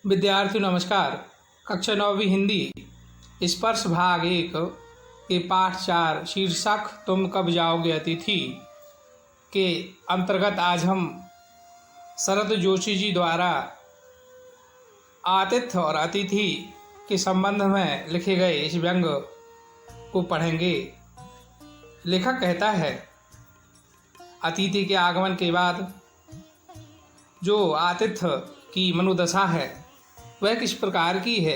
विद्यार्थियों नमस्कार। कक्षा 9वीं हिंदी स्पर्श भाग 1 के पाठ 4 शीर्षक तुम कब जाओगे अतिथि के अंतर्गत आज हम शरद जोशी जी द्वारा आतिथ्य और अतिथि के संबंध में लिखे गए इस व्यंग को पढ़ेंगे। लेखक कहता है, अतिथि के आगमन के बाद जो आतिथ्य की मनोदशा है वह किस प्रकार की है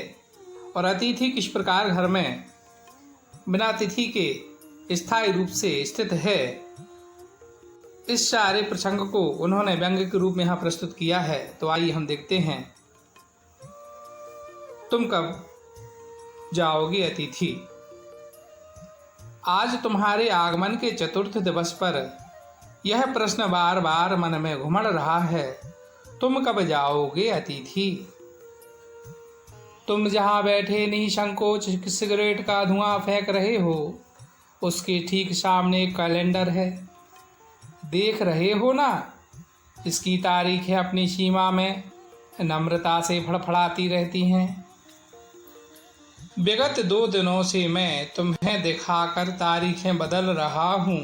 और अतिथि किस प्रकार घर में बिना अतिथि के स्थायी रूप से स्थित है, इस सारे प्रसंग को उन्होंने व्यंग्य के रूप में यहाँ प्रस्तुत किया है। तो आइए हम देखते हैं। तुम कब जाओगे अतिथि। आज तुम्हारे आगमन के चतुर्थ दिवस पर यह प्रश्न बार बार मन में घुमड़ रहा है, तुम कब जाओगे अतिथि। तुम जहाँ बैठे निसंकोच सिगरेट का धुआं फेंक रहे हो, उसके ठीक सामने एक कैलेंडर है। देख रहे हो ना, इसकी तारीखें अपनी सीमा में नम्रता से फड़फड़ाती रहती हैं। विगत 2 दिनों से मैं तुम्हें दिखाकर तारीखें बदल रहा हूँ।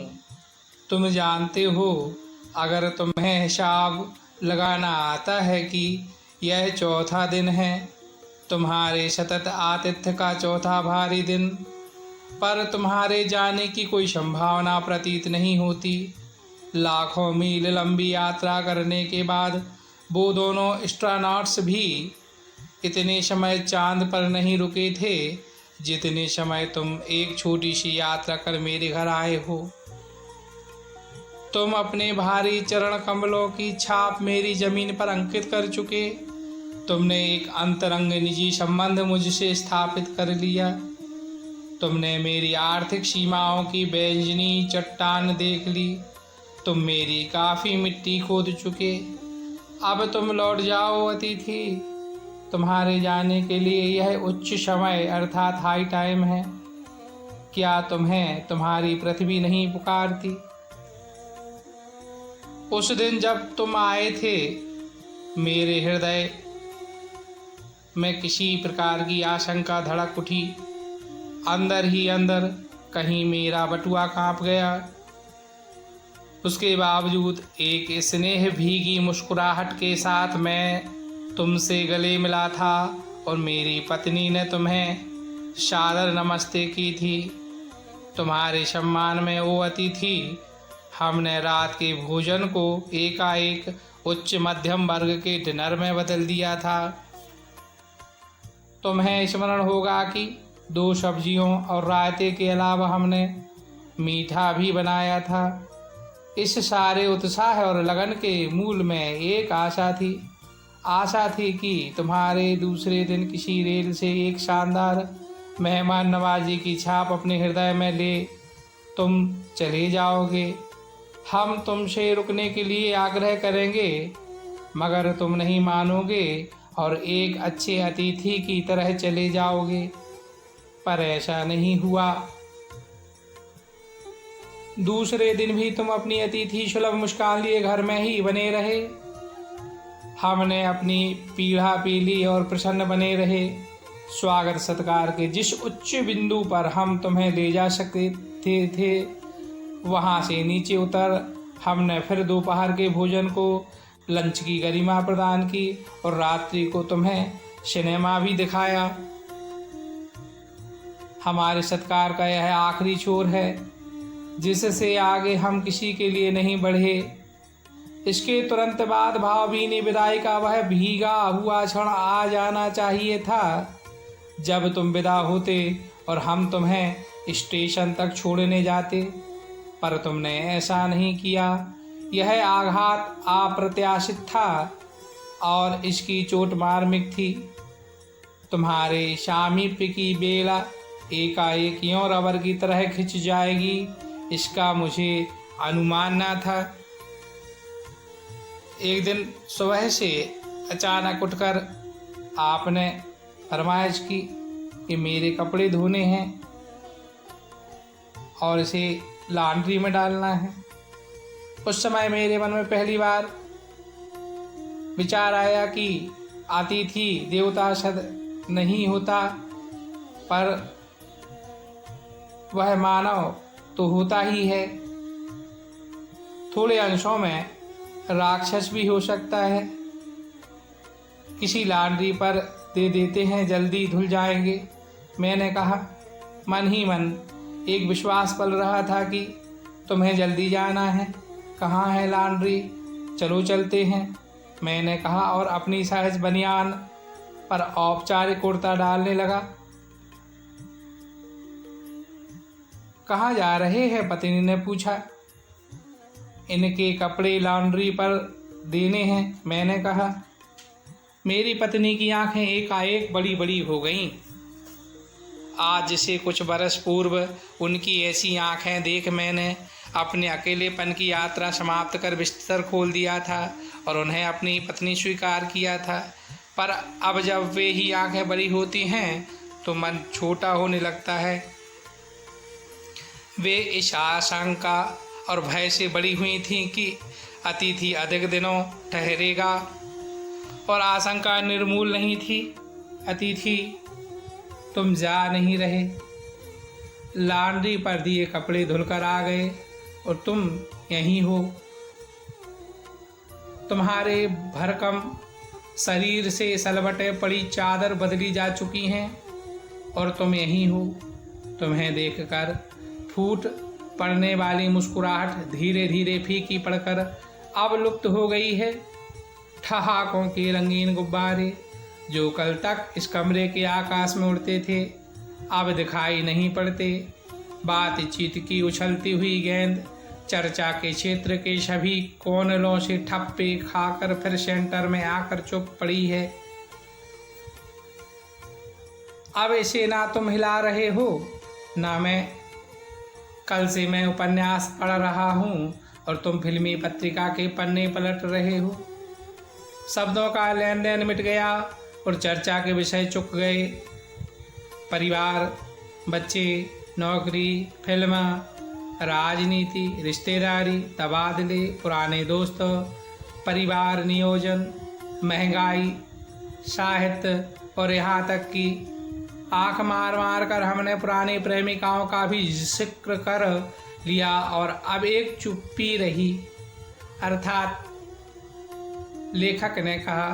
तुम जानते हो, अगर तुम्हें हिसाब लगाना आता है कि यह चौथा दिन है, तुम्हारे सतत आतिथ्य का चौथा भारी दिन, पर तुम्हारे जाने की कोई संभावना प्रतीत नहीं होती। लाखों मील लंबी यात्रा करने के बाद वो दोनों एस्ट्रोनॉट्स भी इतने समय चांद पर नहीं रुके थे जितने समय तुम एक छोटी सी यात्रा कर मेरे घर आए हो। तुम अपने भारी चरण कमलों की छाप मेरी जमीन पर अंकित कर चुके। तुमने एक अंतरंग निजी संबंध मुझसे स्थापित कर लिया। तुमने मेरी आर्थिक सीमाओं की बेंजनी चट्टान देख ली। तुम मेरी काफ़ी मिट्टी खोद चुके। अब तुम लौट जाओ अतिथि। तुम्हारे जाने के लिए यह उच्च समय अर्थात हाई टाइम है। क्या तुम्हें तुम्हारी पृथ्वी नहीं पुकारती। उस दिन जब तुम आए थे, मेरे हृदय में किसी प्रकार की आशंका धड़क उठी। अंदर ही अंदर कहीं मेरा बटुआ कांप गया। उसके बावजूद एक स्नेह भीगी मुस्कुराहट के साथ मैं तुमसे गले मिला था और मेरी पत्नी ने तुम्हें सादर नमस्ते की थी। तुम्हारे सम्मान में ओ अतिथि, हमने रात के भोजन को एकाएक उच्च मध्यम वर्ग के डिनर में बदल दिया था। तुम्हें स्मरण होगा कि 2 सब्जियों और रायते के अलावा हमने मीठा भी बनाया था। इस सारे उत्साह और लगन के मूल में एक आशा थी कि तुम्हारे दूसरे दिन किसी रेल से एक शानदार मेहमान नवाजी की छाप अपने हृदय में ले तुम चले जाओगे। हम तुमसे रुकने के लिए आग्रह करेंगे, मगर तुम नहीं मानोगे और एक अच्छे अतिथि की तरह चले जाओगे। पर ऐसा नहीं हुआ। दूसरे दिन भी तुम अपनी अतिथि सुलभ मुस्कान लिए घर में ही बने रहे। हमने अपनी पीढ़ा पी ली और प्रसन्न बने रहे। स्वागत सत्कार के जिस उच्च बिंदु पर हम तुम्हें ले जा सकते थे वहाँ से नीचे उतर हमने फिर दोपहर के भोजन को लंच की गरिमा प्रदान की और रात्रि को तुम्हें सिनेमा भी दिखाया। हमारे सत्कार का यह आखिरी छोर है, जिससे आगे हम किसी के लिए नहीं बढ़े। इसके तुरंत बाद भावभीनी विदाई का वह भीगा हुआ क्षण आ जाना चाहिए था, जब तुम विदा होते और हम तुम्हें स्टेशन तक छोड़ने जाते, पर तुमने ऐसा नहीं किया। यह आघात अप्रत्याशित था और इसकी चोट मार्मिक थी। तुम्हारे सामीप्य की बेला एकाएक यों रबर की तरह खिंच जाएगी, इसका मुझे अनुमान न था। एक दिन सुबह से अचानक उठकर आपने फरमाइश की कि मेरे कपड़े धोने हैं और इसे लॉन्ड्री में डालना है। उस समय मेरे मन में पहली बार विचार आया कि अतिथि देवता सद नहीं होता, पर वह मानव तो होता ही है। थोड़े अंशों में राक्षस भी हो सकता है। किसी लांड्री पर दे देते हैं, जल्दी धुल जाएंगे। मैंने कहा। मन ही मन एक विश्वास पल रहा था कि तुम्हें जल्दी जाना है। कहाँ है लांड्री? चलो चलते हैं, मैंने कहा और अपनी साइज बनियान पर औपचारिक कुर्ता डालने लगा। कहाँ जा रहे हैं? पत्नी ने पूछा। इनके कपड़े लॉन्ड्री पर देने हैं, मैंने कहा। मेरी पत्नी की आंखें एकाएक बड़ी बड़ी हो गईं। आज से कुछ बरस पूर्व उनकी ऐसी आंखें देख मैंने अपने अकेलेपन की यात्रा समाप्त कर बिस्तर खोल दिया था और उन्हें अपनी पत्नी स्वीकार किया था। पर अब जब वे ही आंखें बड़ी होती हैं तो मन छोटा होने लगता है। वे इस आशंका और भय से बड़ी हुई थीं कि अतिथि अधिक दिनों ठहरेगा, और आशंका निर्मूल नहीं थी। अतिथि, तुम जा नहीं रहे। लॉन्ड्री पर दिए कपड़े धुलकर आ गए और तुम यहीं हो। तुम्हारे भरकम शरीर से सलवटे पड़ी चादर बदली जा चुकी हैं और तुम यहीं हो। तुम्हें देखकर फूट पड़ने वाली मुस्कुराहट धीरे धीरे फीकी पड़कर अब लुप्त हो गई है। ठहाकों के रंगीन गुब्बारे जो कल तक इस कमरे के आकाश में उड़ते थे अब दिखाई नहीं पड़ते। बातचीत की उछलती हुई गेंद चर्चा के क्षेत्र के सभी कोनलों से ठप्पे खाकर फिर सेंटर में आकर चुप पड़ी है। अब इसे ना तुम हिला रहे हो ना मैं। कल से मैं उपन्यास पढ़ रहा हूँ और तुम फिल्मी पत्रिका के पन्ने पलट रहे हो। शब्दों का लेन देन मिट गया और चर्चा के विषय चुक गए। परिवार, बच्चे, नौकरी, फिल्म, राजनीति, रिश्तेदारी, तबादले, पुराने दोस्तों, परिवार नियोजन, महंगाई, साहित्य और यहाँ तक कि आँख मार मार कर हमने पुरानी प्रेमिकाओं का भी जिक्र कर लिया और अब एक चुप्पी रही। अर्थात लेखक ने कहा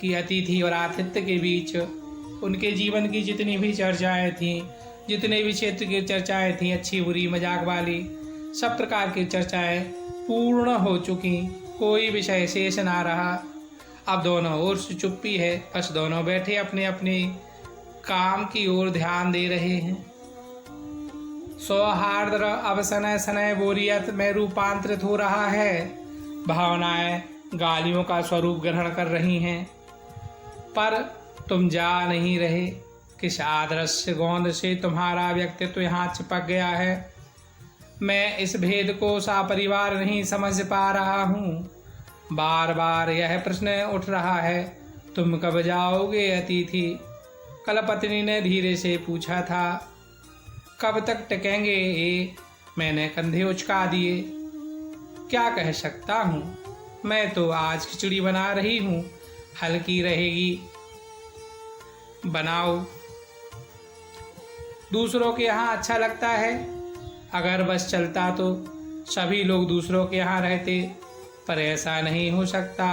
कि अतिथि और आतिथ्य के बीच उनके जीवन की जितनी भी चर्चाएं थीं, जितने भी क्षेत्र की चर्चाएं थीं, अच्छी बुरी मजाक वाली, सब प्रकार की चर्चाएं पूर्ण हो चुकी। कोई विषय शेष ना रहा। अब दोनों ओर से चुप्पी है। बस दोनों बैठे अपने अपने काम की ओर ध्यान दे रहे हैं। सौहार्द अब सनय सनय बोरियत में रूपांतरित हो रहा है। भावनाएं गालियों का स्वरूप ग्रहण कर रही हैं। पर तुम जा नहीं रहे। किस आदर्श गोंद से तुम्हारा व्यक्तित्व यहाँ चिपक गया है, मैं इस भेद को सपरिवार नहीं समझ पा रहा हूँ। बार बार यह प्रश्न उठ रहा है, तुम कब जाओगे अतिथि? कल पत्नी ने धीरे से पूछा था। कब तक टिकेंगे ये? मैंने कंधे उचका दिए। क्या कह सकता हूँ, मैं तो आज खिचड़ी बना रही हूँ, हल्की रहेगी, बनाओ। दूसरों के यहाँ अच्छा लगता है। अगर बस चलता तो सभी लोग दूसरों के यहाँ रहते, पर ऐसा नहीं हो सकता।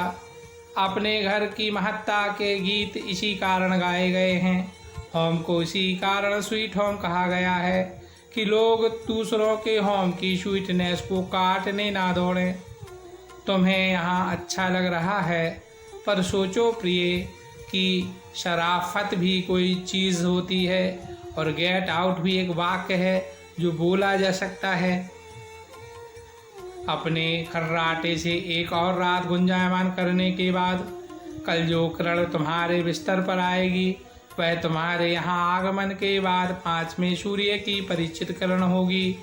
अपने घर की महत्ता के गीत इसी कारण गाए गए हैं। होम को इसी कारण स्वीट होम कहा गया है कि लोग दूसरों के होम की स्वीटनेस को काटने ना दौड़ें। तुम्हें यहाँ अच्छा लग रहा है, पर सोचो प्रिय कि शराफत भी कोई चीज़ होती है और गेट आउट भी एक वाक्य है जो बोला जा सकता है। अपने खर्राटे से एक और रात गुंजायमान करने के बाद कल जो किरण तुम्हारे बिस्तर पर आएगी वह तुम्हारे यहाँ आगमन के बाद 5वें सूर्य की परिचित किरण होगी।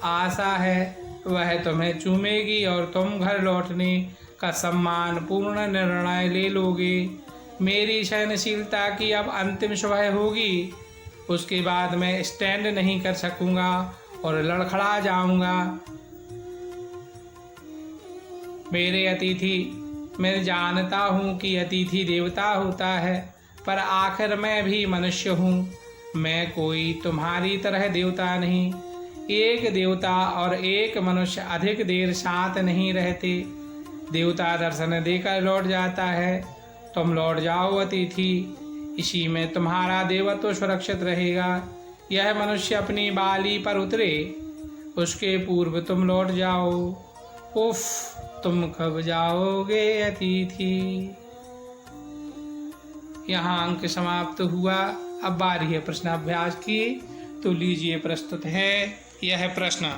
आशा है वह तुम्हें चूमेगी और तुम घर लौटने का सम्मान पूर्ण निर्णय ले लोगे। मेरी सहनशीलता की अब अंतिम सुबह होगी। उसके बाद मैं स्टैंड नहीं कर सकूंगा और लड़खड़ा जाऊंगा। मेरे अतिथि, मैं जानता हूँ कि अतिथि देवता होता है, पर आखिर मैं भी मनुष्य हूँ। मैं कोई तुम्हारी तरह देवता नहीं। एक देवता और एक मनुष्य अधिक देर साथ नहीं रहते। देवता दर्शन देकर लौट जाता है। तुम लौट जाओ अतिथि, इसी में तुम्हारा देवत्व सुरक्षित रहेगा। यह मनुष्य अपनी बाली पर उतरे उसके पूर्व तुम लौट जाओ। उफ, तुम कब जाओगे अतिथि। यहाँ अंक समाप्त हुआ। अब बारी है प्रश्नाभ्यास की, तो लीजिए प्रस्तुत है यह प्रश्न।